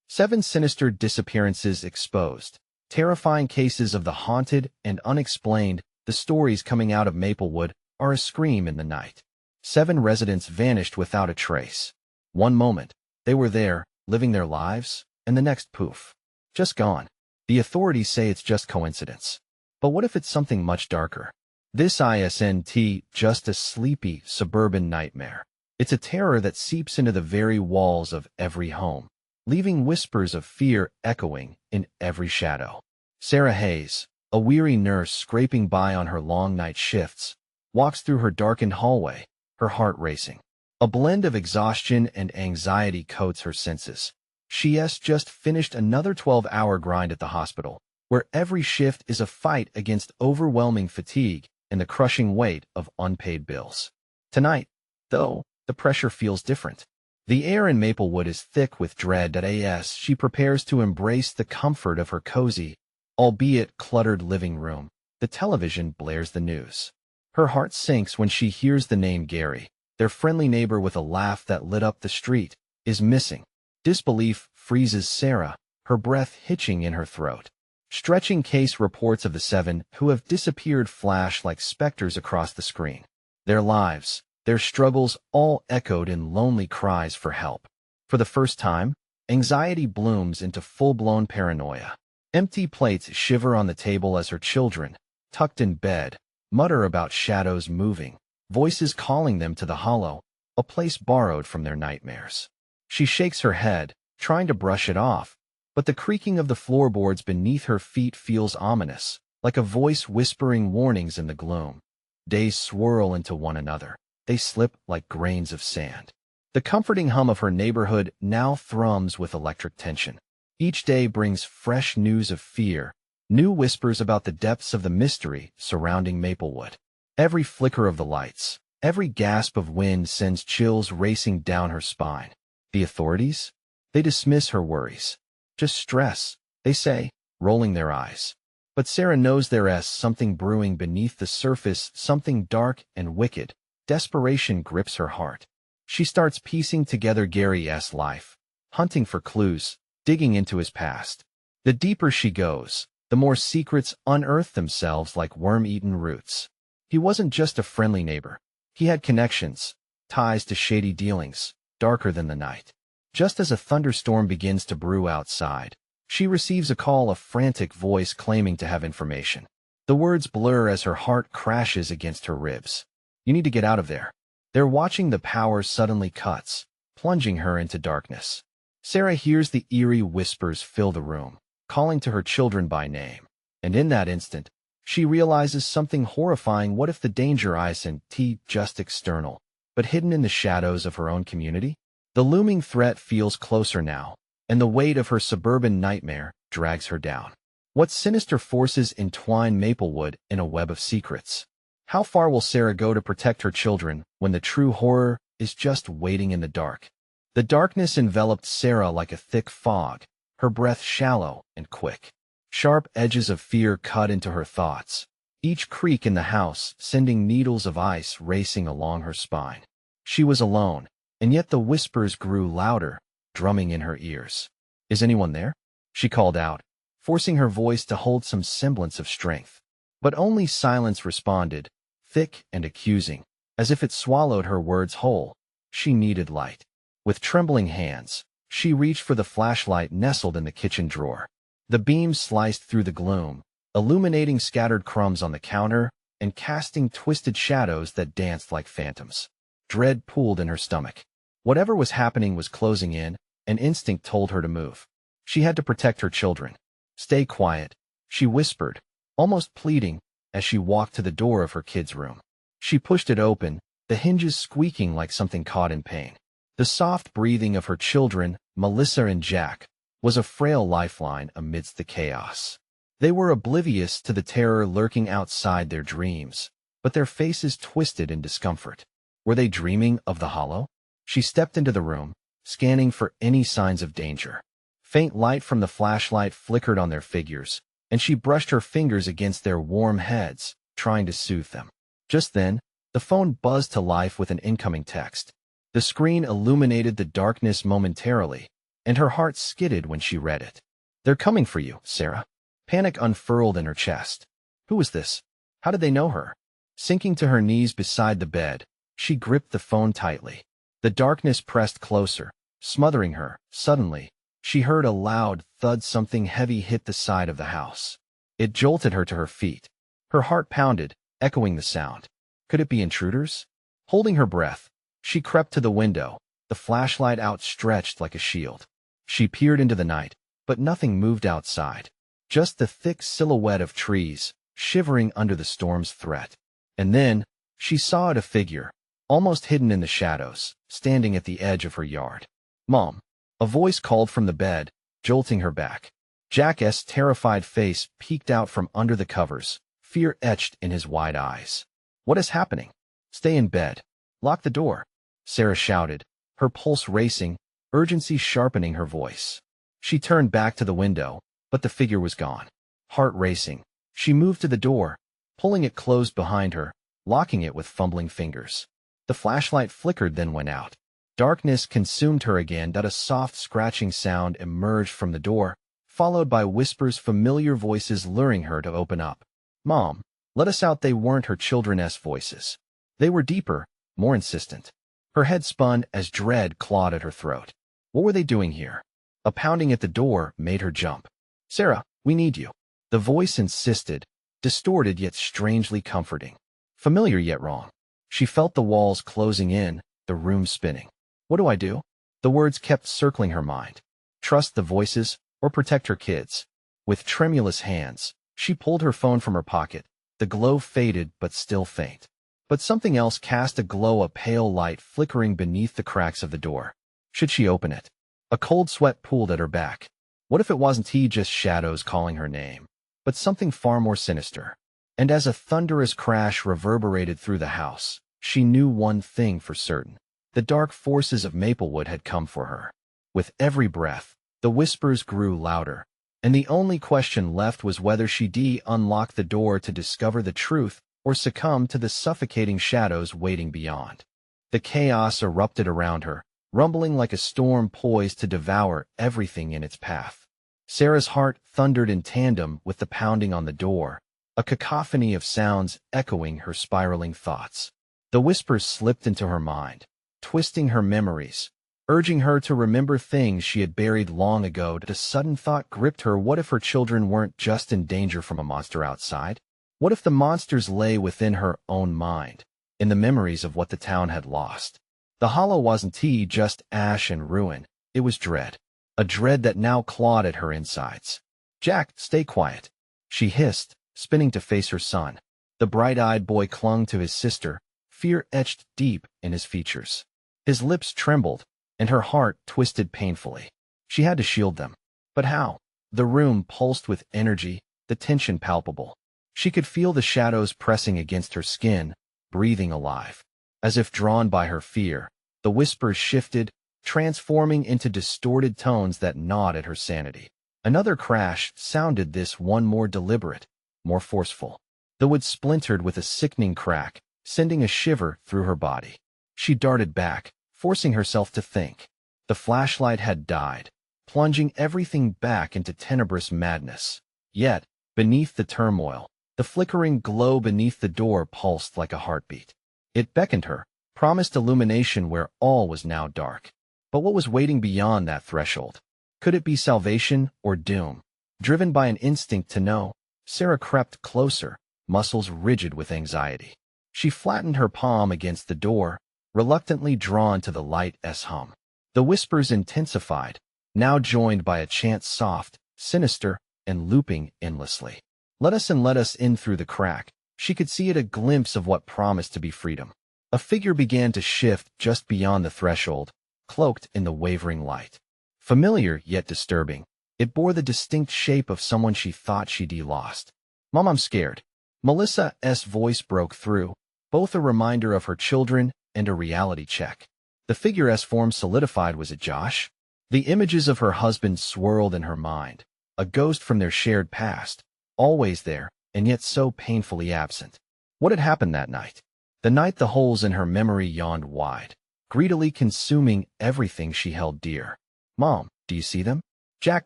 7 Sinister Disappearances Exposed. Terrifying cases of the haunted and unexplained, the stories coming out of Maplewood are a scream in the night. 7 residents vanished without a trace. One moment, they were there, living their lives, and the next poof. Just gone. The authorities say it's just coincidence. But what if it's something much darker? This isn't just a sleepy, suburban nightmare. It's a terror that seeps into the very walls of every home, leaving whispers of fear echoing in every shadow. Sarah Hayes, a weary nurse scraping by on her long night shifts, walks through her darkened hallway, her heart racing. A blend of exhaustion and anxiety coats her senses. She has just finished another 12-hour grind at the hospital, where every shift is a fight against overwhelming fatigue and the crushing weight of unpaid bills. Tonight, though, the pressure feels different. The air in Maplewood is thick with dread as she prepares to embrace the comfort of her cozy, albeit cluttered living room. The television blares the news. Her heart sinks when she hears the name Gary, their friendly neighbor with a laugh that lit up the street, is missing. Disbelief freezes Sarah, her breath hitching in her throat. Stretching case reports of the 7 who have disappeared flash like specters across the screen. Their lives, their struggles all echoed in lonely cries for help. For the first time, anxiety blooms into full-blown paranoia. Empty plates shiver on the table as her children, tucked in bed, mutter about shadows moving, voices calling them to the hollow, a place borrowed from their nightmares. She shakes her head, trying to brush it off, but the creaking of the floorboards beneath her feet feels ominous, like a voice whispering warnings in the gloom. Days swirl into one another. They slip like grains of sand. The comforting hum of her neighborhood now thrums with electric tension. Each day brings fresh news of fear, new whispers about the depths of the mystery surrounding Maplewood. Every flicker of the lights, every gasp of wind sends chills racing down her spine. The authorities? They dismiss her worries. Just stress, they say, rolling their eyes. But Sarah knows there's something brewing beneath the surface, something dark and wicked. Desperation grips her heart. She starts piecing together Gary's life, hunting for clues, digging into his past. The deeper she goes, the more secrets unearth themselves like worm-eaten roots. He wasn't just a friendly neighbor. He had connections, ties to shady dealings, darker than the night. Just as a thunderstorm begins to brew outside, she receives a call, a frantic voice claiming to have information. The words blur as her heart crashes against her ribs. You need to get out of there. They're watching. The power suddenly cuts, plunging her into darkness. Sarah hears the eerie whispers fill the room, calling to her children by name. And in that instant, she realizes something horrifying. What if the danger isn't just external, but hidden in the shadows of her own community? The looming threat feels closer now, and the weight of her suburban nightmare drags her down. What sinister forces entwine Maplewood in a web of secrets? How far will Sarah go to protect her children when the true horror is just waiting in the dark? The darkness enveloped Sarah like a thick fog, her breath shallow and quick. Sharp edges of fear cut into her thoughts, each creak in the house sending needles of ice racing along her spine. She was alone, and yet the whispers grew louder, drumming in her ears. Is anyone there? She called out, forcing her voice to hold some semblance of strength. But only silence responded, thick and accusing, as if it swallowed her words whole. She needed light. With trembling hands, she reached for the flashlight nestled in the kitchen drawer. The beam sliced through the gloom, illuminating scattered crumbs on the counter and casting twisted shadows that danced like phantoms. Dread pooled in her stomach. Whatever was happening was closing in, and instinct told her to move. She had to protect her children. Stay quiet, she whispered, almost pleading, as she walked to the door of her kids' room. She pushed it open, the hinges squeaking like something caught in pain. The soft breathing of her children, Melissa and Jack, was a frail lifeline amidst the chaos. They were oblivious to the terror lurking outside their dreams, but their faces twisted in discomfort. Were they dreaming of the hollow? She stepped into the room, scanning for any signs of danger. Faint light from the flashlight flickered on their figures, and she brushed her fingers against their warm heads, trying to soothe them. Just then, the phone buzzed to life with an incoming text. The screen illuminated the darkness momentarily, and her heart skidded when she read it. "They're coming for you, Sarah." Panic unfurled in her chest. Who was this? How did they know her? Sinking to her knees beside the bed, she gripped the phone tightly. The darkness pressed closer, smothering her. Suddenly, she heard a loud thud. Something heavy hit the side of the house. It jolted her to her feet. Her heart pounded, echoing the sound. Could it be intruders? Holding her breath, she crept to the window, the flashlight outstretched like a shield. She peered into the night, but nothing moved outside. Just the thick silhouette of trees, shivering under the storm's threat. And then, she saw a figure, almost hidden in the shadows, standing at the edge of her yard. "Mom!" A voice called from the bed, jolting her back. Jack's terrified face peeked out from under the covers, fear etched in his wide eyes. "What is happening?" "Stay in bed. Lock the door," Sarah shouted, her pulse racing, urgency sharpening her voice. She turned back to the window, but the figure was gone. Heart racing, she moved to the door, pulling it closed behind her, locking it with fumbling fingers. The flashlight flickered, then went out. Darkness consumed her again. A soft scratching sound emerged from the door, followed by whispers, familiar voices luring her to open up. "Mom, let us out." They weren't her children's voices. They were deeper, more insistent. Her head spun as dread clawed at her throat. What were they doing here? A pounding at the door made her jump. "Sarah, we need you." The voice insisted, distorted yet strangely comforting. Familiar yet wrong. She felt the walls closing in, the room spinning. "What do I do?" The words kept circling her mind. Trust the voices, or protect her kids. With tremulous hands, she pulled her phone from her pocket. The glow faded but still faint. But something else cast a glow, a pale light flickering beneath the cracks of the door. Should she open it? A cold sweat pooled at her back. What if it wasn't just shadows calling her name, but something far more sinister? And as a thunderous crash reverberated through the house, she knew one thing for certain. The dark forces of Maplewood had come for her. With every breath, the whispers grew louder, and the only question left was whether she'd unlock the door to discover the truth or succumb to the suffocating shadows waiting beyond. The chaos erupted around her, rumbling like a storm poised to devour everything in its path. Sarah's heart thundered in tandem with the pounding on the door, a cacophony of sounds echoing her spiraling thoughts. The whispers slipped into her mind, twisting her memories, urging her to remember things she had buried long ago. A sudden thought gripped her. What if her children weren't just in danger from a monster outside? What if the monsters lay within her own mind, in the memories of what the town had lost? The hollow wasn't just ash and ruin, it was dread. A dread that now clawed at her insides. "Jack, stay quiet," she hissed, spinning to face her son. The bright-eyed boy clung to his sister, fear etched deep in his features. His lips trembled, and her heart twisted painfully. She had to shield them. But how? The room pulsed with energy, the tension palpable. She could feel the shadows pressing against her skin, breathing alive. As if drawn by her fear, the whispers shifted, transforming into distorted tones that gnawed at her sanity. Another crash sounded, this one more deliberate, more forceful. The wood splintered with a sickening crack, sending a shiver through her body. She darted back, forcing herself to think. The flashlight had died, plunging everything back into tenebrous madness. Yet, beneath the turmoil, the flickering glow beneath the door pulsed like a heartbeat. It beckoned her, promised illumination where all was now dark. But what was waiting beyond that threshold? Could it be salvation or doom? Driven by an instinct to know, Sarah crept closer, muscles rigid with anxiety. She flattened her palm against the door, reluctantly drawn to the light's hum. The whispers intensified, now joined by a chant soft, sinister, and looping endlessly. Let us in." Through the crack, she could see it, a glimpse of what promised to be freedom. A figure began to shift just beyond the threshold, cloaked in the wavering light. Familiar yet disturbing, it bore the distinct shape of someone she thought she'd lost. "Mom, I'm scared." Melissa's voice broke through, both a reminder of her children and a reality check. The figure's form solidified. Was it Josh? The images of her husband swirled in her mind, a ghost from their shared past, always there, and yet so painfully absent. What had happened that night? The night the holes in her memory yawned wide, greedily consuming everything she held dear. "Mom, Do you see them? Jack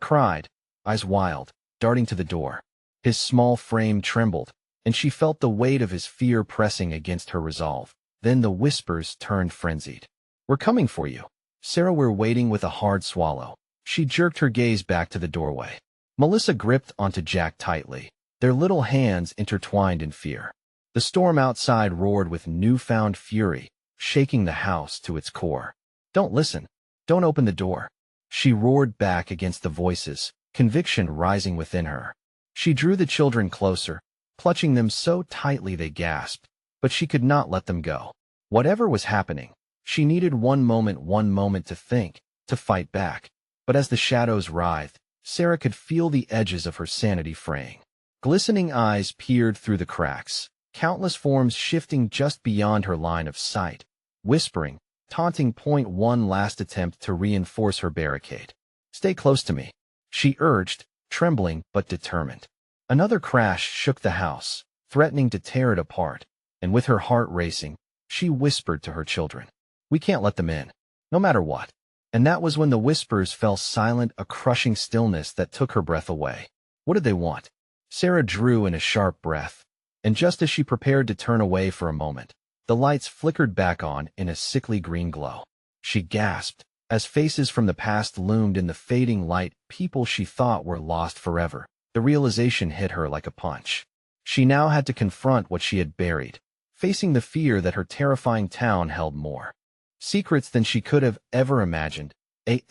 cried, eyes wild, darting to the door. His small frame trembled, and she felt the weight of his fear pressing against her resolve. Then the whispers turned frenzied. We're coming for you. Sarah were waiting with a hard swallow. She jerked her gaze back to the doorway. Melissa gripped onto Jack tightly, their little hands intertwined in fear. The storm outside roared with newfound fury, shaking the house to its core. Don't listen. Don't open the door. She roared back against the voices, conviction rising within her. She drew the children closer, clutching them so tightly they gasped, but she could not let them go. Whatever was happening, she needed one moment to think, to fight back. But as the shadows writhed, Sarah could feel the edges of her sanity fraying. Glistening eyes peered through the cracks, countless forms shifting just beyond her line of sight, whispering, taunting. One last attempt to reinforce her barricade. Stay close to me, she urged, trembling but determined. Another crash shook the house, threatening to tear it apart, and with her heart racing, she whispered to her children, we can't let them in, no matter what. And that was when the whispers fell silent, a crushing stillness that took her breath away. What did they want? Sarah drew in a sharp breath, and just as she prepared to turn away for a moment, the lights flickered back on in a sickly green glow. She gasped, as faces from the past loomed in the fading light, people she thought were lost forever. The realization hit her like a punch. She now had to confront what she had buried, facing the fear that her terrifying town held more secrets than she could have ever imagined. The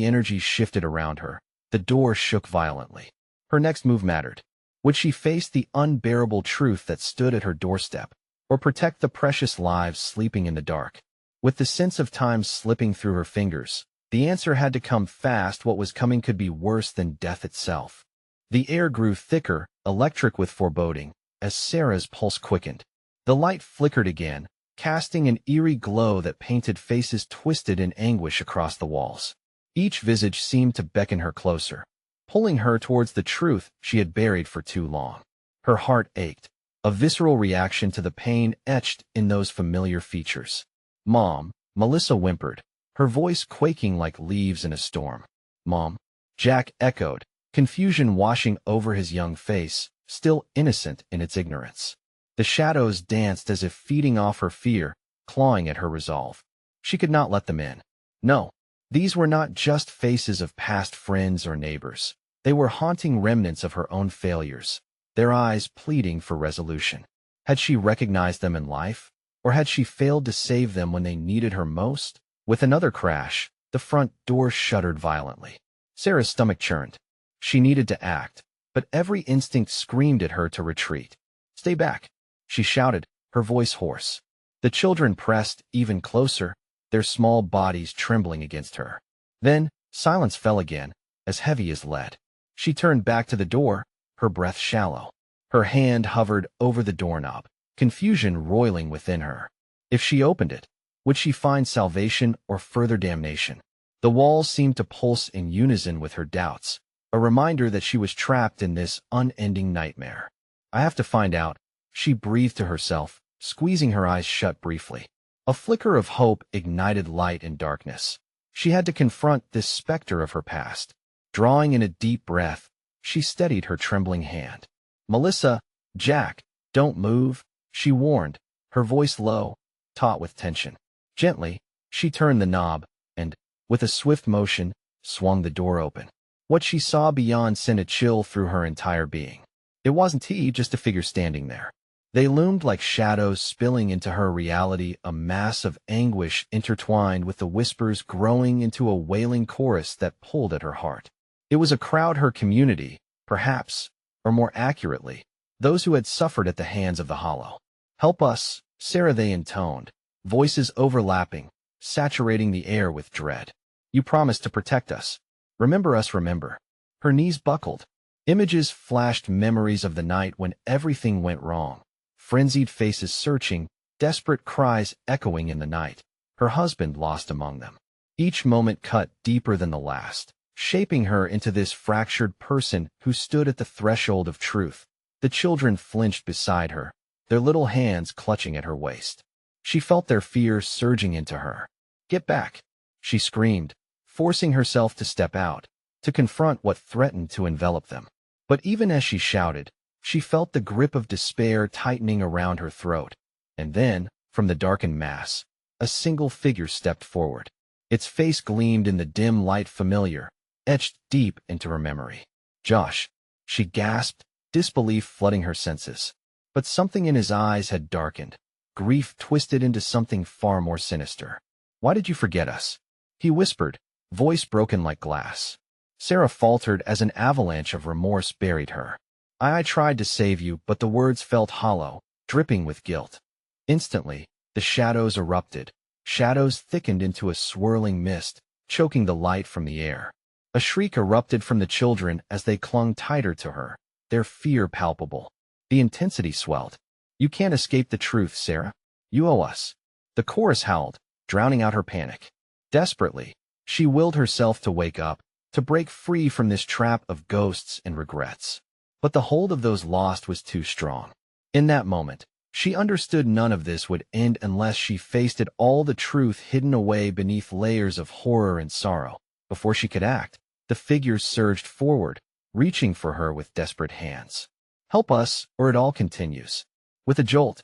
energy shifted around her. The door shook violently. Her next move mattered. Would she face the unbearable truth that stood at her doorstep, or protect the precious lives sleeping in the dark? With the sense of time slipping through her fingers, the answer had to come fast. What was coming could be worse than death itself. The air grew thicker, electric with foreboding, as Sarah's pulse quickened. The light flickered again, casting an eerie glow that painted faces twisted in anguish across the walls. Each visage seemed to beckon her closer, pulling her towards the truth she had buried for too long. Her heart ached, a visceral reaction to the pain etched in those familiar features. Mom, Melissa whimpered, her voice quaking like leaves in a storm. Mom, Jack echoed, confusion washing over his young face, still innocent in its ignorance. The shadows danced as if feeding off her fear, clawing at her resolve. She could not let them in. No, these were not just faces of past friends or neighbors. They were haunting remnants of her own failures, their eyes pleading for resolution. Had she recognized them in life, or had she failed to save them when they needed her most? With another crash, the front door shuddered violently. Sarah's stomach churned. She needed to act, but every instinct screamed at her to retreat. Stay back, she shouted, her voice hoarse. The children pressed even closer, their small bodies trembling against her. Then, silence fell again, as heavy as lead. She turned back to the door, her breath shallow. Her hand hovered over the doorknob, confusion roiling within her. If she opened it, would she find salvation or further damnation? The walls seemed to pulse in unison with her doubts, a reminder that she was trapped in this unending nightmare. I have to find out, she breathed to herself, squeezing her eyes shut briefly. A flicker of hope ignited light in darkness. She had to confront this specter of her past. Drawing in a deep breath, she steadied her trembling hand. Melissa, Jack, don't move, she warned, her voice low, taut with tension. Gently, she turned the knob, and, with a swift motion, swung the door open. What she saw beyond sent a chill through her entire being. It wasn't just a figure standing there. They loomed like shadows spilling into her reality, a mass of anguish intertwined with the whispers growing into a wailing chorus that pulled at her heart. It was a crowd, her community, perhaps, or more accurately, those who had suffered at the hands of the Hollow. Help us, Sarah, they intoned, voices overlapping, saturating the air with dread. You promised to protect us. Remember us, remember. Her knees buckled. Images flashed, memories of the night when everything went wrong. Frenzied faces searching, desperate cries echoing in the night, her husband lost among them. Each moment cut deeper than the last, shaping her into this fractured person who stood at the threshold of truth. The children flinched beside her, their little hands clutching at her waist. She felt their fear surging into her. Get back, she screamed, forcing herself to step out, to confront what threatened to envelop them. But even as she shouted, she felt the grip of despair tightening around her throat. And then, from the darkened mass, a single figure stepped forward. Its face gleamed in the dim light, familiar, etched deep into her memory. "Josh," she gasped, disbelief flooding her senses. But something in his eyes had darkened, grief twisted into something far more sinister. "Why did you forget us?" he whispered, voice broken like glass. Sarah faltered as an avalanche of remorse buried her. I tried to save you, but the words felt hollow, dripping with guilt." Instantly, the shadows erupted. Shadows thickened into a swirling mist, choking the light from the air. A shriek erupted from the children as they clung tighter to her, their fear palpable. The intensity swelled. "You can't escape the truth, Sarah. You owe us." The chorus howled, drowning out her panic. Desperately, she willed herself to wake up, to break free from this trap of ghosts and regrets. But the hold of those lost was too strong. In that moment, she understood none of this would end unless she faced it all, the truth hidden away beneath layers of horror and sorrow. Before she could act, the figures surged forward, reaching for her with desperate hands. "Help us, or it all continues." With a jolt,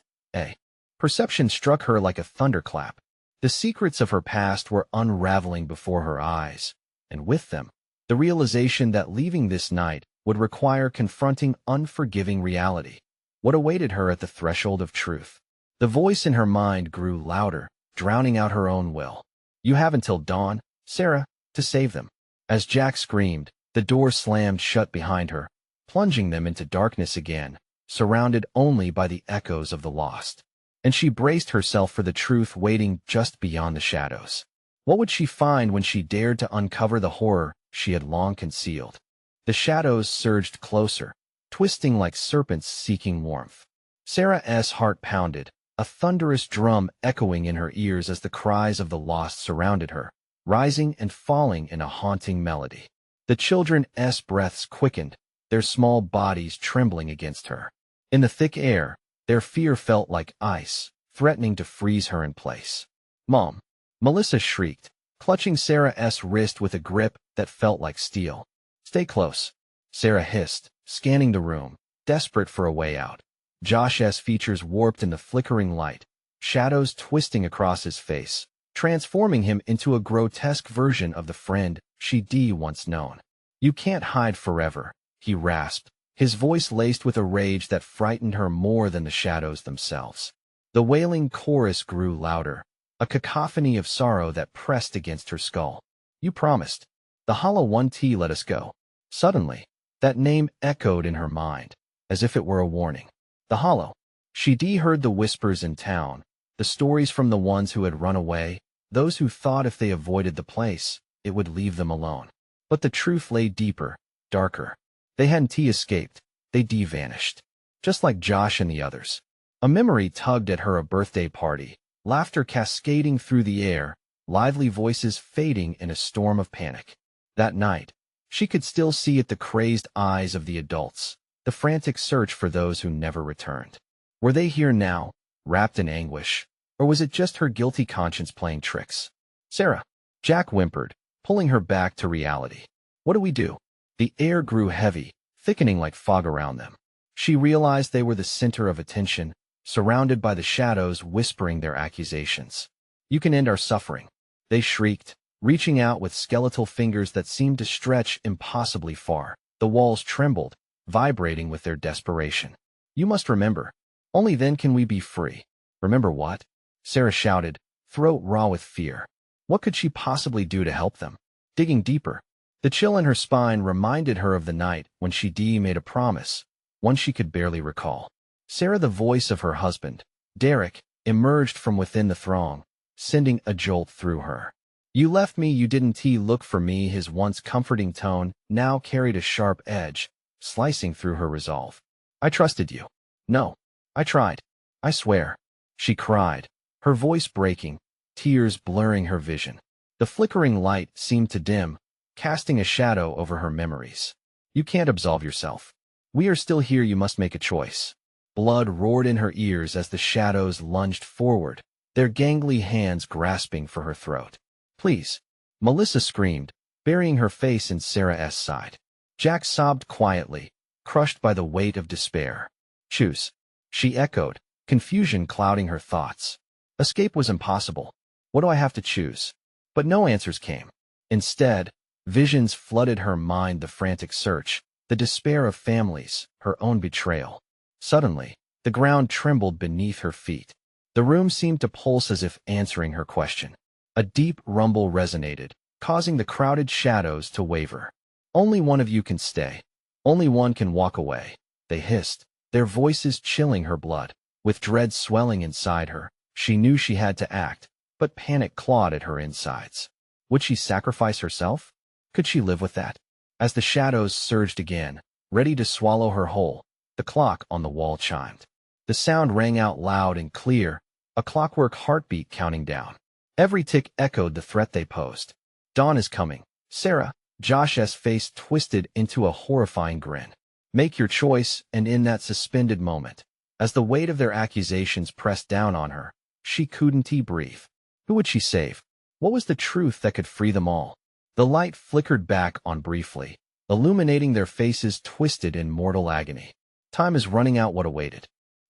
perception struck her like a thunderclap. The secrets of her past were unraveling before her eyes, and with them, the realization that leaving this night would require confronting unforgiving reality. What awaited her at the threshold of truth? The voice in her mind grew louder, drowning out her own will. "You have until dawn, Sarah, to save them." As Jack screamed, the door slammed shut behind her, plunging them into darkness again, surrounded only by the echoes of the lost. And she braced herself for the truth waiting just beyond the shadows. What would she find when she dared to uncover the horror she had long concealed? The shadows surged closer, twisting like serpents seeking warmth. Sarah's heart pounded, a thunderous drum echoing in her ears as the cries of the lost surrounded her, rising and falling in a haunting melody. The children's breaths quickened, their small bodies trembling against her. In the thick air, their fear felt like ice, threatening to freeze her in place. "Mom!" Melissa shrieked, clutching Sarah's wrist with a grip that felt like steel. "Stay close," Sarah hissed, scanning the room, desperate for a way out. Josh's features warped in the flickering light, shadows twisting across his face, transforming him into a grotesque version of the friend she'd once known. "You can't hide forever," he rasped, his voice laced with a rage that frightened her more than the shadows themselves. The wailing chorus grew louder, a cacophony of sorrow that pressed against her skull. "You promised. The hollow one T let us go." Suddenly, that name echoed in her mind, as if it were a warning. The hollow. She'd heard the whispers in town, the stories from the ones who had run away, those who thought if they avoided the place, it would leave them alone. But the truth lay deeper, darker. They hadn't escaped, they'd vanished. Just like Josh and the others. A memory tugged at her, a birthday party, laughter cascading through the air, lively voices fading in a storm of panic. That night, she could still see it, the crazed eyes of the adults, the frantic search for those who never returned. Were they here now, wrapped in anguish, or was it just her guilty conscience playing tricks? "Sarah," Jack whimpered, pulling her back to reality. "What do we do?" The air grew heavy, thickening like fog around them. She realized they were the center of attention, surrounded by the shadows whispering their accusations. "You can end our suffering," they shrieked, reaching out with skeletal fingers that seemed to stretch impossibly far. The walls trembled, vibrating with their desperation. "You must remember. Only then can we be free." "Remember what?" Sarah shouted, throat raw with fear. What could she possibly do to help them? Digging deeper, the chill in her spine reminded her of the night when she'd made a promise, one she could barely recall. Sarah, the voice of her husband, Derek, emerged from within the throng, sending a jolt through her. "You left me, you didn't look for me." His once comforting tone now carried a sharp edge, slicing through her resolve. "I trusted you." "No, I tried. I swear," she cried, her voice breaking, tears blurring her vision. The flickering light seemed to dim, casting a shadow over her memories. "You can't absolve yourself. We are still here. You must make a choice." Blood roared in her ears as the shadows lunged forward, their gangly hands grasping for her throat. "Please, Melissa screamed, burying her face in Sarah's side. Jack sobbed quietly, crushed by the weight of despair. Choose, she echoed, confusion clouding her thoughts. Escape was impossible. What do I have to choose? But no answers came. Instead, visions flooded her mind: the frantic search, the despair of families, her own betrayal. Suddenly, the ground trembled beneath her feet. The room seemed to pulse as if answering her question. A deep rumble resonated, causing the crowded shadows to waver. Only one of you can stay. Only one can walk away, they hissed, their voices chilling her blood. With dread swelling inside her, she knew she had to act, but panic clawed at her insides. Would she sacrifice herself? Could she live with that? As the shadows surged again, ready to swallow her whole, the clock on the wall chimed. The sound rang out loud and clear, a clockwork heartbeat counting down. Every tick echoed the threat they posed. Dawn is coming. Sarah, Josh's face twisted into a horrifying grin. Make your choice, and in that suspended moment, as the weight of their accusations pressed down on her, she couldn't breathe. Who would she save? What was the truth that could free them all? The light flickered back on briefly, illuminating their faces twisted in mortal agony. Time is running out. What awaited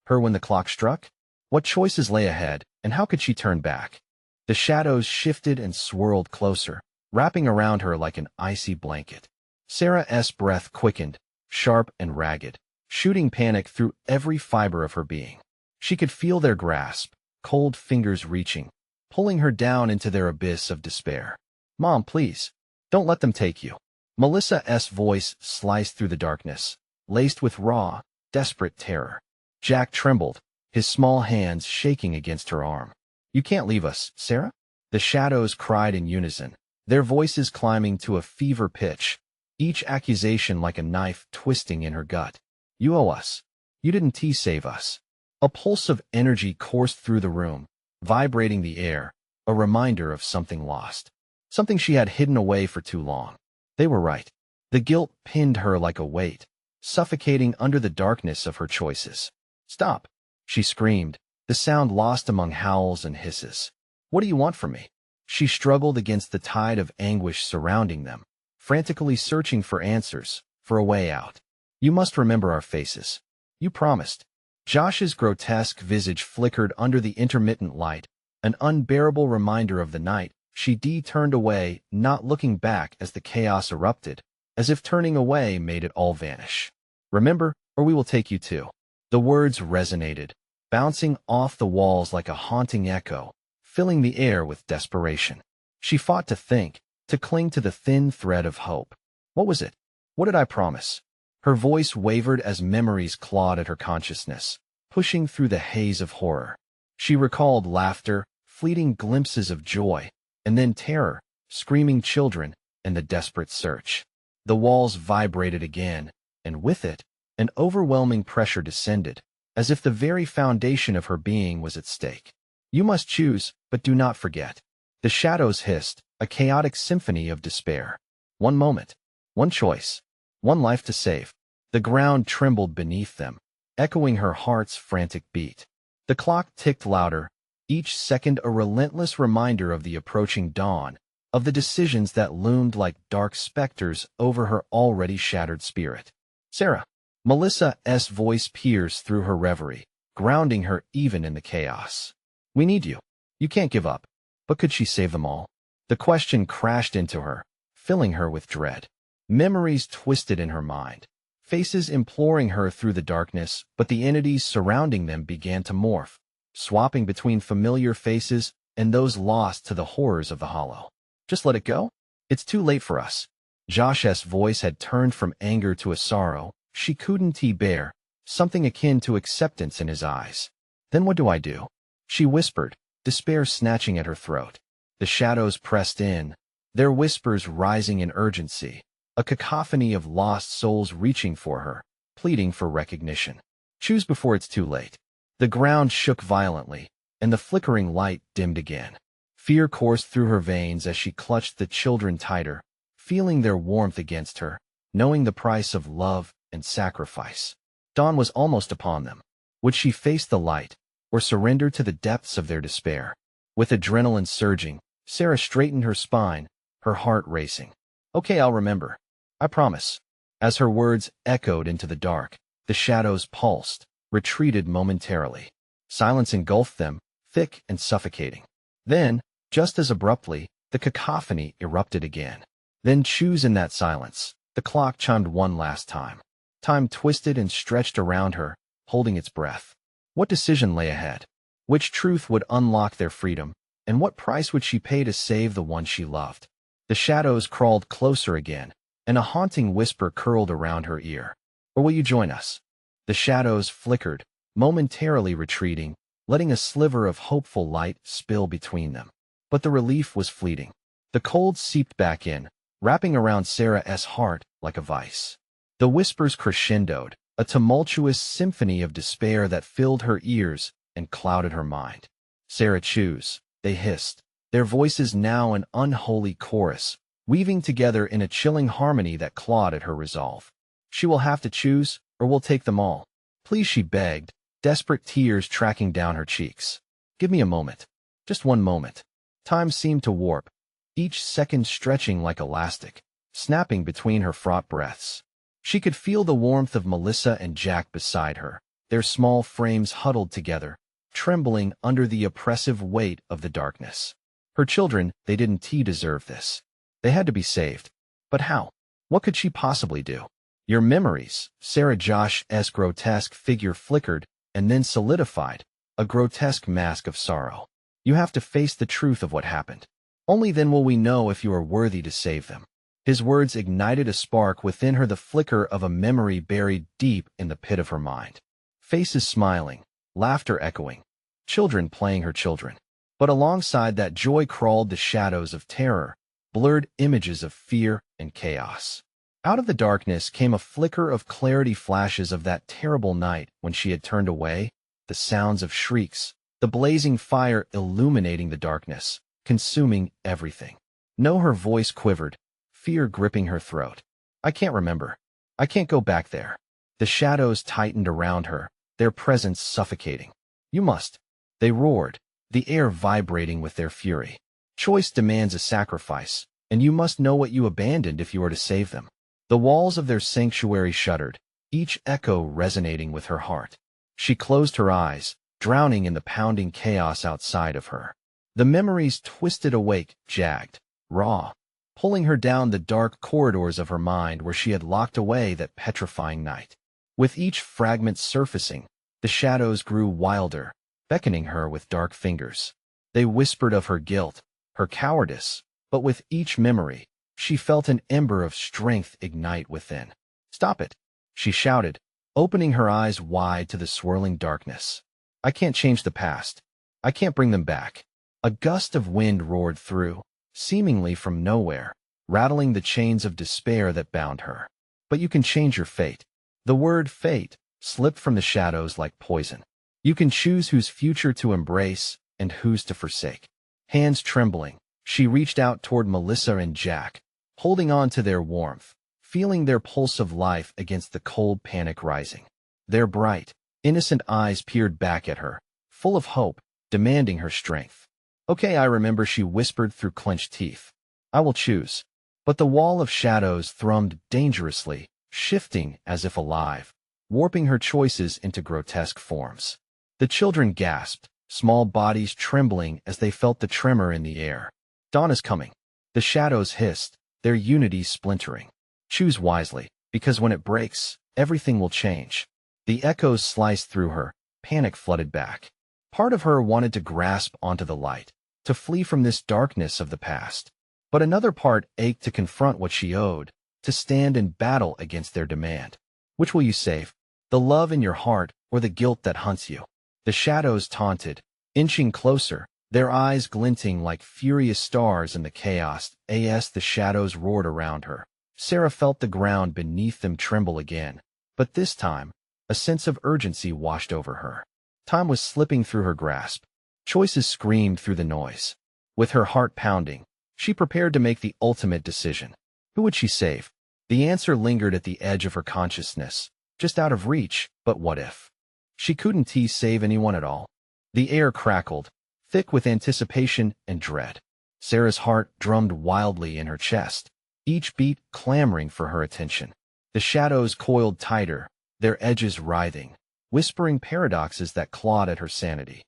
her when the clock struck? What choices lay ahead, and how could she turn back? The shadows shifted and swirled closer, wrapping around her like an icy blanket. Sarah's breath quickened, sharp and ragged, shooting panic through every fiber of her being. She could feel their grasp, cold fingers reaching, pulling her down into their abyss of despair. Mom, please, don't let them take you. Melissa's voice sliced through the darkness, laced with raw, desperate terror. Jack trembled, his small hands shaking against her arm. You can't leave us, Sarah? The shadows cried in unison, their voices climbing to a fever pitch, each accusation like a knife twisting in her gut. You owe us. You didn't save us. A pulse of energy coursed through the room, vibrating the air, a reminder of something lost. Something she had hidden away for too long. They were right. The guilt pinned her like a weight, suffocating under the darkness of her choices. Stop, she screamed, the sound lost among howls and hisses. What do you want from me? She struggled against the tide of anguish surrounding them, frantically searching for answers, for a way out. You must remember our faces. You promised. Josh's grotesque visage flickered under the intermittent light, an unbearable reminder of the night. She turned away, not looking back as the chaos erupted, as if turning away made it all vanish. Remember, or we will take you too. The words resonated, bouncing off the walls like a haunting echo, filling the air with desperation. She fought to think, to cling to the thin thread of hope. What was it? What did I promise? Her voice wavered as memories clawed at her consciousness, pushing through the haze of horror. She recalled laughter, fleeting glimpses of joy, and then terror, screaming children, and the desperate search. The walls vibrated again, and with it, an overwhelming pressure descended, as if the very foundation of her being was at stake. You must choose, but do not forget. The shadows hissed, a chaotic symphony of despair. One moment, one choice, one life to save. The ground trembled beneath them, echoing her heart's frantic beat. The clock ticked louder, each second a relentless reminder of the approaching dawn, of the decisions that loomed like dark specters over her already shattered spirit. Sarah. Melissa's voice pierced through her reverie, grounding her even in the chaos. We need you. You can't give up. But could she save them all? The question crashed into her, filling her with dread. Memories twisted in her mind, faces imploring her through the darkness, but the entities surrounding them began to morph, swapping between familiar faces and those lost to the horrors of the hollow. Just let it go? It's too late for us. Josh's voice had turned from anger to a sorrow she couldn't bear, something akin to acceptance in his eyes. Then what do I do? She whispered, despair snatching at her throat. The shadows pressed in, their whispers rising in urgency, a cacophony of lost souls reaching for her, pleading for recognition. Choose before it's too late. The ground shook violently, and the flickering light dimmed again. Fear coursed through her veins as she clutched the children tighter, feeling their warmth against her, knowing the price of love and sacrifice. Dawn was almost upon them. Would she face the light, or surrender to the depths of their despair? With adrenaline surging, Sarah straightened her spine, her heart racing. Okay, I'll remember. I promise. As her words echoed into the dark, the shadows pulsed, retreated momentarily. Silence engulfed them, thick and suffocating. Then, just as abruptly, the cacophony erupted again. Then choose in that silence. The clock chimed one last time. Time twisted and stretched around her, holding its breath. What decision lay ahead? Which truth would unlock their freedom, and what price would she pay to save the one she loved? The shadows crawled closer again, and a haunting whisper curled around her ear. Or will you join us? The shadows flickered, momentarily retreating, letting a sliver of hopeful light spill between them. But the relief was fleeting. The cold seeped back in, wrapping around Sarah's heart like a vice. The whispers crescendoed, a tumultuous symphony of despair that filled her ears and clouded her mind. Sarah, choose, they hissed, their voices now an unholy chorus, weaving together in a chilling harmony that clawed at her resolve. She will have to choose, or we'll take them all. Please, she begged, desperate tears tracking down her cheeks. Give me a moment. Just one moment. Time seemed to warp, each second stretching like elastic, snapping between her fraught breaths. She could feel the warmth of Melissa and Jack beside her, their small frames huddled together, trembling under the oppressive weight of the darkness. Her children, they didn't deserve this. They had to be saved. But how? What could she possibly do? Your memories, Sarah Josh's grotesque figure flickered and then solidified, a grotesque mask of sorrow. You have to face the truth of what happened. Only then will we know if you are worthy to save them. His words ignited a spark within her, the flicker of a memory buried deep in the pit of her mind. Faces smiling, laughter echoing, children playing her children. But alongside that joy crawled the shadows of terror, blurred images of fear and chaos. Out of the darkness came a flicker of clarity, flashes of that terrible night when she had turned away, the sounds of shrieks, the blazing fire illuminating the darkness, consuming everything. No, her voice quivered, fear gripping her throat. I can't remember. I can't go back there. The shadows tightened around her, their presence suffocating. You must. They roared, the air vibrating with their fury. Choice demands a sacrifice, and you must know what you abandoned if you are to save them. The walls of their sanctuary shuddered, each echo resonating with her heart. She closed her eyes, drowning in the pounding chaos outside of her. The memories twisted awake, jagged, raw, pulling her down the dark corridors of her mind where she had locked away that petrifying night. With each fragment surfacing, the shadows grew wilder, beckoning her with dark fingers. They whispered of her guilt, her cowardice, but with each memory, she felt an ember of strength ignite within. Stop it, she shouted, opening her eyes wide to the swirling darkness. I can't change the past. I can't bring them back. A gust of wind roared through, seemingly from nowhere, rattling the chains of despair that bound her. But you can change your fate. The word fate slipped from the shadows like poison. You can choose whose future to embrace and whose to forsake. Hands trembling, she reached out toward Melissa and Jack, holding on to their warmth, feeling their pulse of life against the cold panic rising. Their bright, innocent eyes peered back at her, full of hope, demanding her strength. Okay, I remember, she whispered through clenched teeth. I will choose. But the wall of shadows thrummed dangerously, shifting as if alive, warping her choices into grotesque forms. The children gasped, small bodies trembling as they felt the tremor in the air. Dawn is coming. The shadows hissed, their unity splintering. Choose wisely, because when it breaks, everything will change. The echoes sliced through her, panic flooded back. Part of her wanted to grasp onto the light, to flee from this darkness of the past. But another part ached to confront what she owed, to stand in battle against their demand. Which will you save? The love in your heart or the guilt that hunts you? The shadows taunted, inching closer, their eyes glinting like furious stars in the chaos. As the shadows roared around her, Sarah felt the ground beneath them tremble again. But this time, a sense of urgency washed over her. Time was slipping through her grasp. Choices screamed through the noise. With her heart pounding, she prepared to make the ultimate decision. Who would she save? The answer lingered at the edge of her consciousness, just out of reach, but what if? She couldn't save anyone at all. The air crackled, thick with anticipation and dread. Sarah's heart drummed wildly in her chest, each beat clamoring for her attention. The shadows coiled tighter, their edges writhing, whispering paradoxes that clawed at her sanity.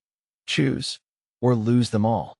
Choose, or lose them all.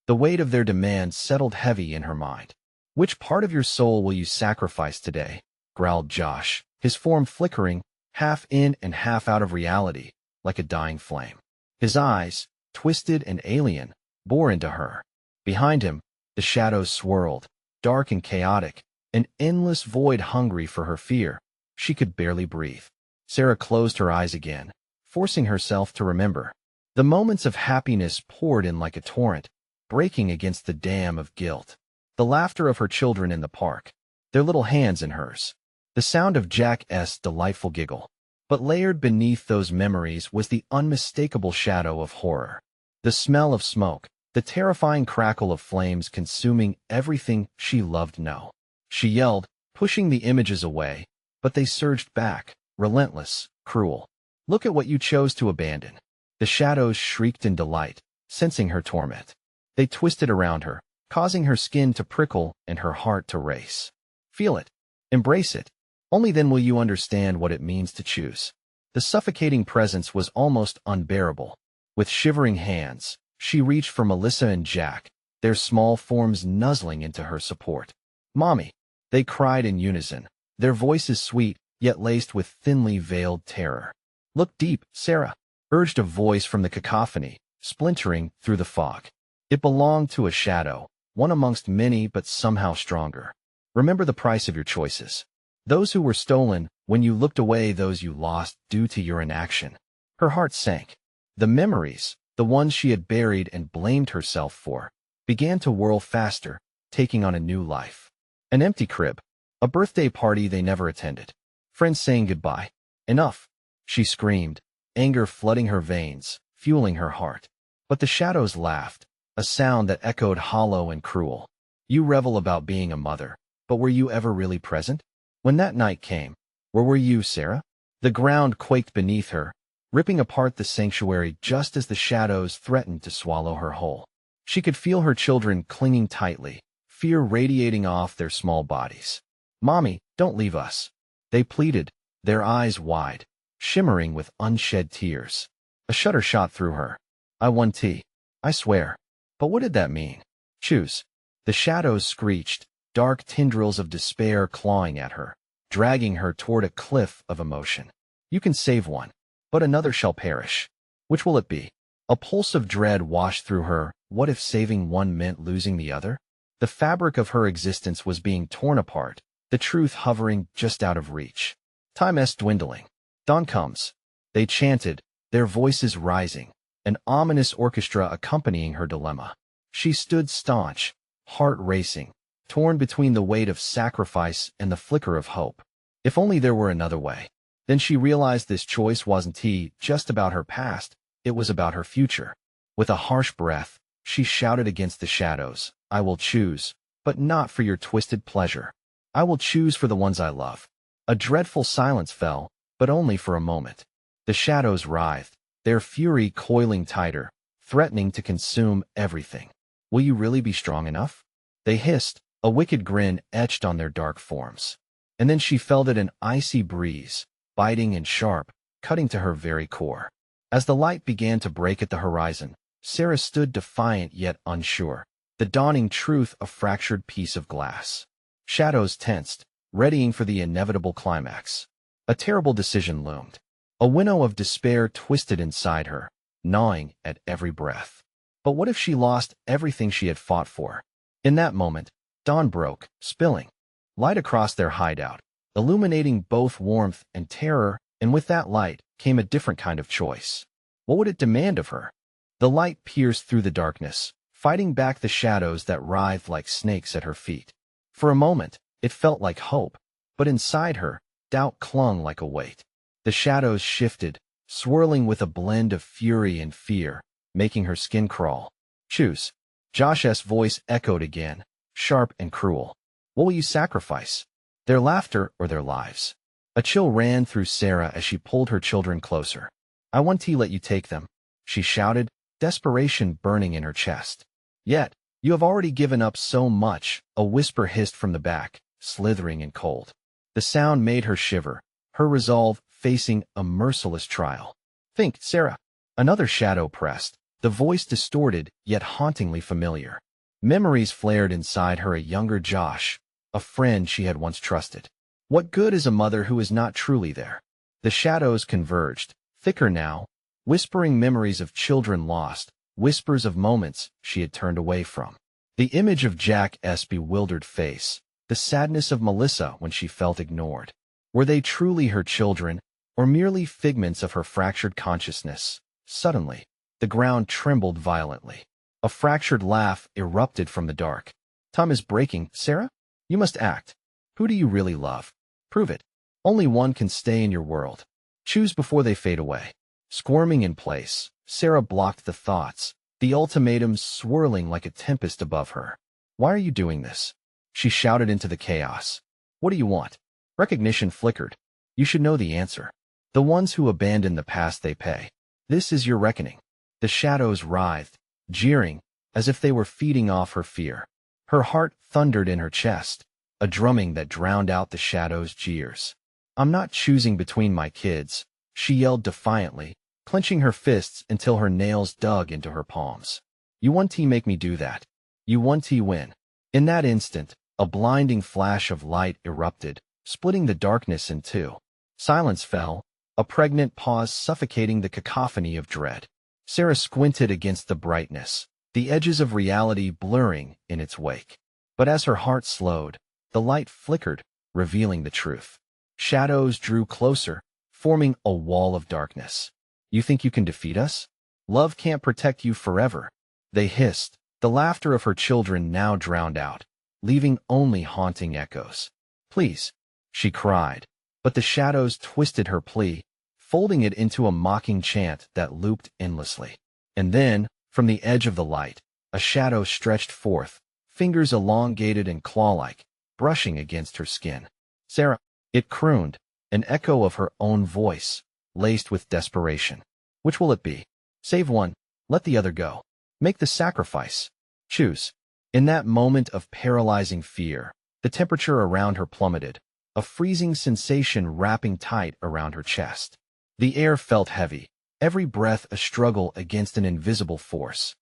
The weight of their demands settled heavy in her mind. Which part of your soul will you sacrifice today? Growled Josh, his form flickering, half in and half out of reality, like a dying flame. His eyes, twisted and alien, bore into her. Behind him, the shadows swirled, dark and chaotic, an endless void hungry for her fear. She could barely breathe. Sarah closed her eyes again, forcing herself to remember. The moments of happiness poured in like a torrent, breaking against the dam of guilt. The laughter of her children in the park, their little hands in hers. The sound of Jack's delightful giggle. But layered beneath those memories was the unmistakable shadow of horror. The smell of smoke, the terrifying crackle of flames consuming everything she loved. No. She yelled, pushing the images away, but they surged back, relentless, cruel. Look at what you chose to abandon. The shadows shrieked in delight, sensing her torment. They twisted around her, causing her skin to prickle and her heart to race. Feel it. Embrace it. Only then will you understand what it means to choose. The suffocating presence was almost unbearable. With shivering hands, she reached for Melissa and Jack, their small forms nuzzling into her support. Mommy! They cried in unison, their voices sweet, yet laced with thinly veiled terror. Look deep, Sarah, urged a voice from the cacophony, splintering through the fog. It belonged to a shadow, one amongst many but somehow stronger. Remember the price of your choices. Those who were stolen, when you looked away, those you lost due to your inaction. Her heart sank. The memories, the ones she had buried and blamed herself for, began to whirl faster, taking on a new life. An empty crib, a birthday party they never attended, friends saying goodbye. Enough, she screamed, anger flooding her veins, fueling her heart. But the shadows laughed, a sound that echoed hollow and cruel. You revel about being a mother, but were you ever really present? When that night came, where were you, Sarah? The ground quaked beneath her, ripping apart the sanctuary just as the shadows threatened to swallow her whole. She could feel her children clinging tightly, fear radiating off their small bodies. Mommy, don't leave us. They pleaded, their eyes wide, shimmering with unshed tears. A shudder shot through her. I won tea. I swear. But what did that mean? Choose. The shadows screeched, dark tendrils of despair clawing at her, dragging her toward a cliff of emotion. You can save one, but another shall perish. Which will it be? A pulse of dread washed through her. What if saving one meant losing the other? The fabric of her existence was being torn apart, the truth hovering just out of reach. Time's dwindling. Dawn comes. They chanted, their voices rising, an ominous orchestra accompanying her dilemma. She stood staunch, heart racing, torn between the weight of sacrifice and the flicker of hope. If only there were another way. Then she realized this choice wasn't just about her past, it was about her future. With a harsh breath, she shouted against the shadows, I will choose, but not for your twisted pleasure. I will choose for the ones I love. A dreadful silence fell, but only for a moment. The shadows writhed, their fury coiling tighter, threatening to consume everything. Will you really be strong enough? They hissed, a wicked grin etched on their dark forms. And then she felt it, an icy breeze, biting and sharp, cutting to her very core. As the light began to break at the horizon, Sarah stood defiant yet unsure, the dawning truth a fractured piece of glass. Shadows tensed, readying for the inevitable climax. A terrible decision loomed. A winnow of despair twisted inside her, gnawing at every breath. But what if she lost everything she had fought for? In that moment, dawn broke, spilling light across their hideout, illuminating both warmth and terror, and with that light came a different kind of choice. What would it demand of her? The light pierced through the darkness, fighting back the shadows that writhed like snakes at her feet. For a moment, it felt like hope, but inside her, doubt clung like a weight. The shadows shifted, swirling with a blend of fury and fear, making her skin crawl. Choose. Josh's voice echoed again, sharp and cruel. What will you sacrifice? Their laughter or their lives? A chill ran through Sarah as she pulled her children closer. I want to let you take them, she shouted, desperation burning in her chest. Yet, You have already given up so much, a whisper hissed from the back, slithering and cold. The sound made her shiver, her resolve facing a merciless trial. Think, Sarah. Another shadow pressed, the voice distorted yet hauntingly familiar. Memories flared inside her, a younger Josh, a friend she had once trusted. What good is a mother who is not truly there? The shadows converged, thicker now, whispering memories of children lost, whispers of moments she had turned away from. The image of Jack's bewildered face, the sadness of Melissa when she felt ignored. Were they truly her children, or merely figments of her fractured consciousness? Suddenly, the ground trembled violently. A fractured laugh erupted from the dark. Time is breaking, Sarah? You must act. Who do you really love? Prove it. Only one can stay in your world. Choose before they fade away. Squirming in place, Sarah blocked the thoughts, the ultimatums swirling like a tempest above her. Why are you doing this? She shouted into the chaos. What do you want? Recognition flickered. You should know the answer. The ones who abandon the past, they pay. This is your reckoning. The shadows writhed, jeering, as if they were feeding off her fear. Her heart thundered in her chest, a drumming that drowned out the shadows' jeers. I'm not choosing between my kids, she yelled defiantly, clenching her fists until her nails dug into her palms. You want to make me do that. You want to win. In that instant, a blinding flash of light erupted, splitting the darkness in two. Silence fell, a pregnant pause suffocating the cacophony of dread. Sarah squinted against the brightness, the edges of reality blurring in its wake. But as her heart slowed, the light flickered, revealing the truth. Shadows drew closer, forming a wall of darkness. You think you can defeat us? Love can't protect you forever. They hissed, the laughter of her children now drowned out, leaving only haunting echoes. Please, she cried, but the shadows twisted her plea, folding it into a mocking chant that looped endlessly. And then, from the edge of the light, a shadow stretched forth, fingers elongated and claw-like, brushing against her skin. Sarah, it crooned, an echo of her own voice, laced with desperation. Which will it be? Save one, let the other go. Make the sacrifice. Choose. In that moment of paralyzing fear, the temperature around her plummeted, a freezing sensation wrapping tight around her chest. The air felt heavy, every breath a struggle against an invisible force.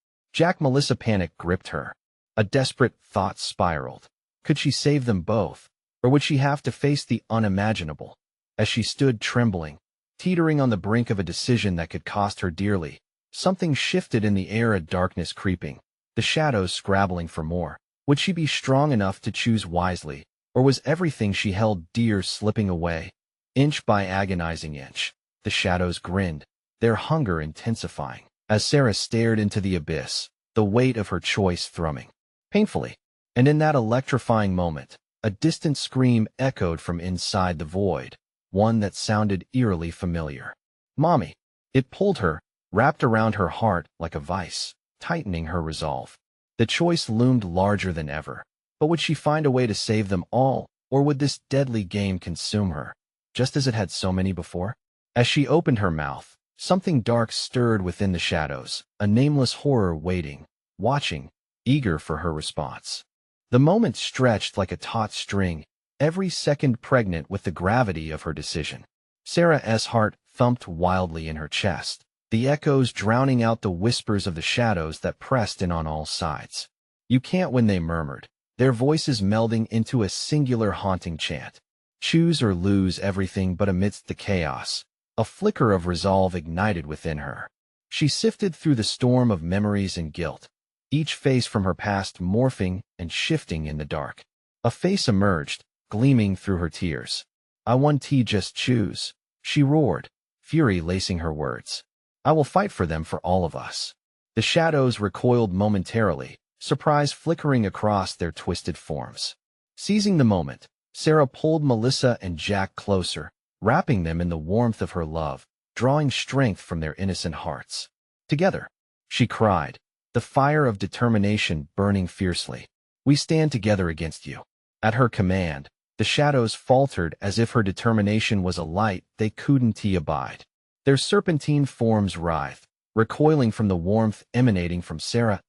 Melissa panic gripped her. A desperate thought spiraled. Could she save them both, or would she have to face the unimaginable? As she stood trembling, teetering on the brink of a decision that could cost her dearly, something shifted in the air, a darkness creeping, the shadows scrabbling for more. Would she be strong enough to choose wisely, or was everything she held dear slipping away? Inch by agonizing inch, the shadows grinned, their hunger intensifying. As Sarah stared into the abyss, the weight of her choice thrumming painfully. And in that electrifying moment, a distant scream echoed from inside the void, one that sounded eerily familiar. Mommy! It pulled her, wrapped around her heart like a vice, tightening her resolve. The choice loomed larger than ever. But would she find a way to save them all, or would this deadly game consume her, just as it had so many before? As she opened her mouth, something dark stirred within the shadows, a nameless horror waiting, watching, eager for her response. The moment stretched like a taut string, every second pregnant with the gravity of her decision. Sarah's heart thumped wildly in her chest, the echoes drowning out the whispers of the shadows that pressed in on all sides. You can't win, they murmured, their voices melding into a singular haunting chant. Choose or lose everything. But amidst the chaos, a flicker of resolve ignited within her. She sifted through the storm of memories and guilt, each face from her past morphing and shifting in the dark. A face emerged, gleaming through her tears. I want to just choose, she roared, fury lacing her words. I will fight for them, for all of us. The shadows recoiled momentarily, surprise flickering across their twisted forms. Seizing the moment, Sarah pulled Melissa and Jack closer, wrapping them in the warmth of her love, drawing strength from their innocent hearts. Together, she cried, the fire of determination burning fiercely. We stand together against you. At her command, the shadows faltered as if her determination was a light they couldn't abide. Their serpentine forms writhed, recoiling from the warmth emanating from Sarah's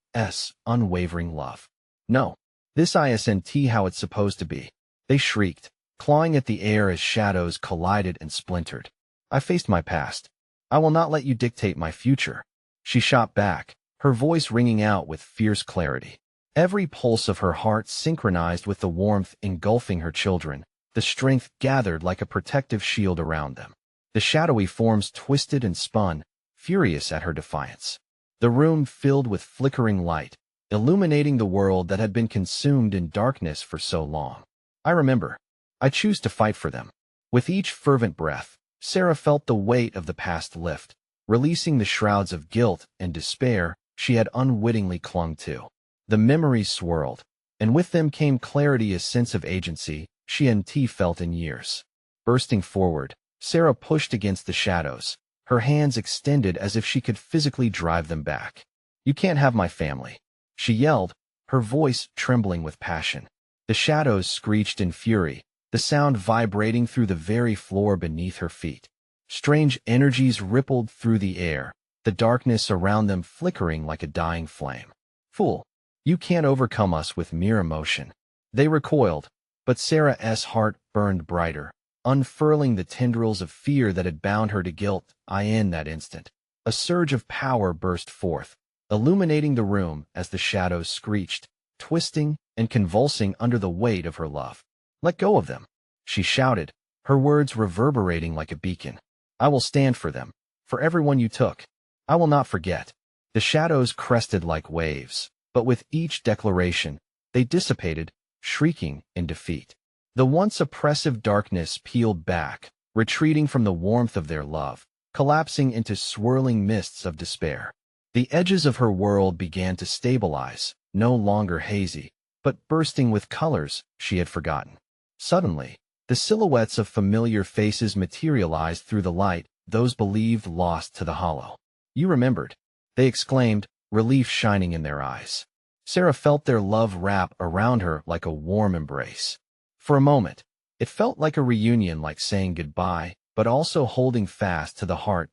unwavering love. No, this isn't how it's supposed to be. They shrieked, clawing at the air as shadows collided and splintered. I faced my past. I will not let you dictate my future. She shot back, her voice ringing out with fierce clarity. Every pulse of her heart synchronized with the warmth engulfing her children, the strength gathered like a protective shield around them. The shadowy forms twisted and spun, furious at her defiance. The room filled with flickering light, illuminating the world that had been consumed in darkness for so long. I remember. I choose to fight for them. With each fervent breath, Sarah felt the weight of the past lift, releasing the shrouds of guilt and despair she had unwittingly clung to. The memories swirled, and with them came clarity, a sense of agency she hadn't felt in years. Bursting forward, Sarah pushed against the shadows, her hands extended as if she could physically drive them back. "You can't have my family," she yelled, her voice trembling with passion. The shadows screeched in fury, the sound vibrating through the very floor beneath her feet. Strange energies rippled through the air, the darkness around them flickering like a dying flame. "Fool, you can't overcome us with mere emotion." They recoiled, but Sarah's heart burned brighter, unfurling the tendrils of fear that had bound her to guilt. In that instant, a surge of power burst forth, illuminating the room as the shadows screeched, twisting and convulsing under the weight of her love. "Let go of them," she shouted, her words reverberating like a beacon. "I will stand for them, for everyone you took. I will not forget." The shadows crested like waves, but with each declaration, they dissipated, shrieking in defeat. The once oppressive darkness peeled back, retreating from the warmth of their love, collapsing into swirling mists of despair. The edges of her world began to stabilize, no longer hazy, but bursting with colors she had forgotten. Suddenly, the silhouettes of familiar faces materialized through the light, those believed lost to the hollow. "You remembered," they exclaimed, relief shining in their eyes. Sarah felt their love wrap around her like a warm embrace. For a moment, it felt like a reunion, like saying goodbye, but also holding fast to the heart.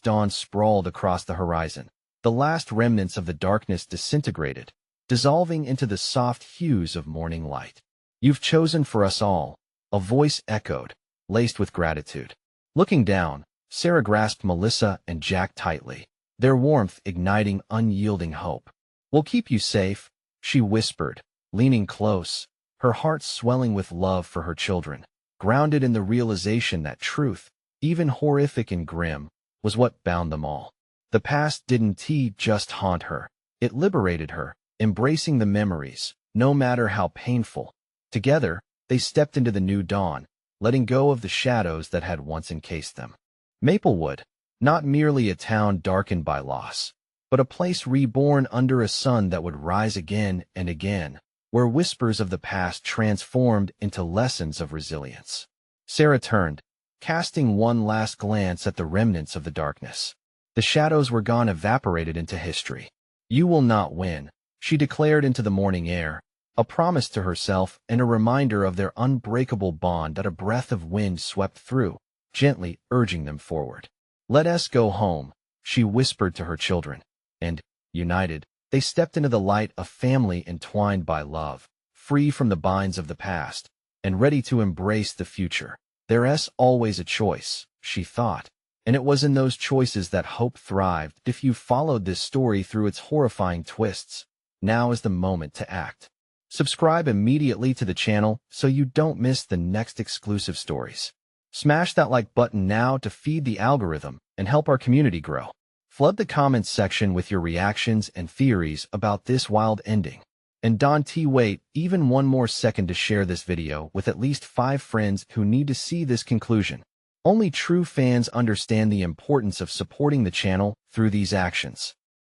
Dawn sprawled across the horizon. The last remnants of the darkness disintegrated, dissolving into the soft hues of morning light. "You've chosen for us all," a voice echoed, laced with gratitude. Looking down, Sarah grasped Melissa and Jack tightly, their warmth igniting unyielding hope. "We'll keep you safe," she whispered, leaning close, her heart swelling with love for her children, grounded in the realization that truth, even horrific and grim, was what bound them all. The past didn't just haunt her. It liberated her, embracing the memories, no matter how painful. Together, they stepped into the new dawn, letting go of the shadows that had once encased them. Maplewood, not merely a town darkened by loss, but a place reborn under a sun that would rise again and again, where whispers of the past transformed into lessons of resilience. Sarah turned, casting one last glance at the remnants of the darkness. The shadows were gone, evaporated into history. "You will not win," she declared into the morning air, a promise to herself and a reminder of their unbreakable bond that a breath of wind swept through, gently urging them forward. "Let us go home," she whispered to her children, and, united, they stepped into the light, a family entwined by love, free from the binds of the past, and ready to embrace the future. "There's always a choice," she thought, and it was in those choices that hope thrived. If you followed this story through its horrifying twists, now is the moment to act. Subscribe immediately to the channel so you don't miss the next exclusive stories. Smash that like button now to feed the algorithm and help our community grow. Flood the comments section with your reactions and theories about this wild ending. And don't wait even one more second to share this video with at least 5 friends who need to see this conclusion. Only true fans understand the importance of supporting the channel through these actions.